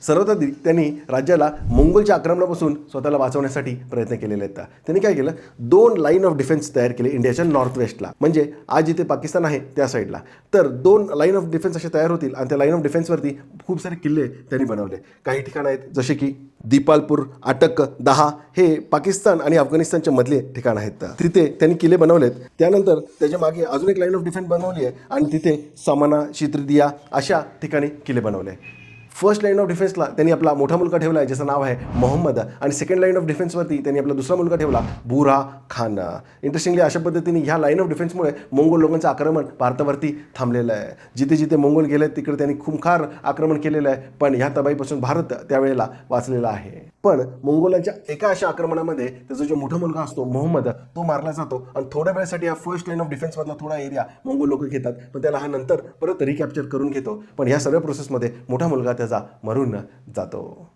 सर्वप्रथम त्यांनी राज्याला मंगोलच्या आक्रमणापासून स्वतःला वाचवण्यासाठी प्रयत्न केलेले आहेत. त्यांनी काय केलं, 2 लाईन ऑफ डिफेन्स तयार केले इंडियाच्या नॉर्थ वेस्टला, म्हणजे आज जिथे पाकिस्तान आहे त्या साईडला. तर 2 लाईन ऑफ डिफेन्स असे तयार होतील आणि त्या लाईन ऑफ डिफेन्सवरती खूप सारे किल्ले त्यांनी बनवले. काही ठिकाणं आहेत जसे की दीपालपूर, अटक, दाहा हे पाकिस्तान आणि अफगाणिस्तानच्या मधले ठिकाण आहेत. तिथे त्यांनी किल्ले बनवलेत. त्यानंतर त्याच्या मागे अजून एक लाईन ऑफ डिफेन्स बनवली आहे आणि तिथे समाना, शित्रदिया अशा ठिकाणी किल्ले बनवले. फर्स्ट लाईन ऑफ डिफेन्सला त्यांनी आपला मोठा मुलगा ठेवला आहे ज्याचं नाव आहे मोहम्मद, आणि सेकंड लाईन ऑफ डिफेन्सवरती त्यांनी आपला दुसरा मुलगा ठेवला बुऱ्हा खान. इंटरेस्टिंगली अशा पद्धतीने ह्या लाईन ऑफ डिफेन्समुळे मंगोल लोकांचं आक्रमण भारतावरती थांबलेलं आहे. जिथे जिथे मंगोल गेले तिकडे त्यांनी खूंखार आक्रमण केलेलं आहे, पण ह्या तबाईपासून भारत त्यावेळेला वाचलेला आहे. पण मंगोलांच्या एका अशा आक्रमणामध्ये त्याचा जो मोठा मुलगा असतो मोहम्मद तो मारला जातो आणि थोड्या वेळासाठी हा फर्स्ट लाईन ऑफ डिफेन्समधला थोडा एरिया मंगोल लोक घेतात, पण त्याला हा नंतर परत रिकॅप्चर करून घेतो. पण ह्या सगळ्या प्रोसेसमध्ये मोठा मुलगा त्याचा मरून जातो.